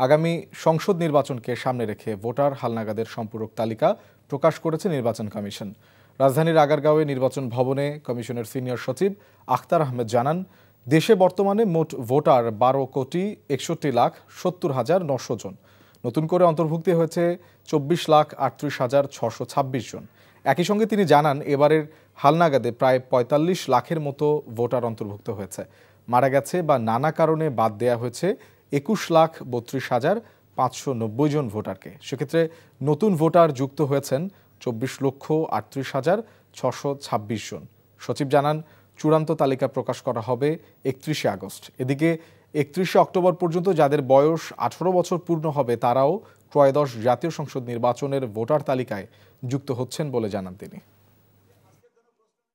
আগামী সংসদ নির্বাচনকে সামনে রেখে ভোটার হালনাগাদের সম্পূরক তালিকা প্রকাশ করেছে নির্বাচন কমিশন। রাজধানীর আগারগাঁওয়ে নির্বাচন ভবনে কমিশনের সিনিয়র সচিব আখতার আহমেদ জানান, দেশে বর্তমানে মোট ভোটার 12,70,70,900 জন। নতুন করে অন্তর্ভুক্তি হয়েছে 24,38,626 জন। একই সঙ্গে তিনি জানান, এবারের হালনাগাদে প্রায় 45 লাখের মতো ভোটার অন্তর্ভুক্ত হয়েছে। মারা গেছে বা নানা কারণে বাদ দেয়া হয়েছে 21,32,590 জন ভোটারকে। সেক্ষেত্রে নতুন ভোটার যুক্ত হয়েছেন 24,38,626 জন। সচিব জানান, চূড়ান্ত তালিকা প্রকাশ করা হবে 31শে আগস্ট। এদিকে 31শে অক্টোবর পর্যন্ত যাদের বয়স 18 বছর পূর্ণ হবে তারাও ত্রয়োদশ জাতীয় সংসদ নির্বাচনের ভোটার তালিকায় যুক্ত হচ্ছেন বলে জানান তিনি।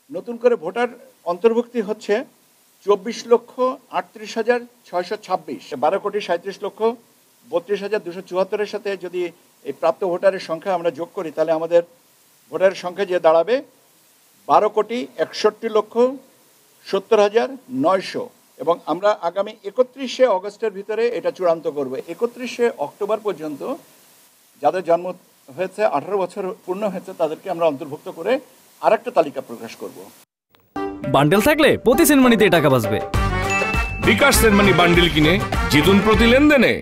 নতুন করে ভোটার অন্তর্ভুক্তি হচ্ছে 24,38,626, 12,37,32,74-এর সাথে যদি এই প্রাপ্ত ভোটারের সংখ্যা আমরা যোগ করি তাহলে আমাদের ভোটারের সংখ্যা যে দাঁড়াবে 12,61,70,900। এবং আমরা আগামী 31শে অগস্টের ভিতরে এটা চূড়ান্ত করব। 31শে অক্টোবর পর্যন্ত যাদের জন্ম হয়েছে 18 বছর পূর্ণ হয়েছে তাদেরকে আমরা অন্তর্ভুক্ত করে আরেকটা তালিকা প্রকাশ করব। বান্ডেল থাকলে প্রতি সেনমানিতে টাকা বাঁচবে। বিকাশ সেনমানি বান্ডেল কিনে জিতুন প্রতি লেনদেনে।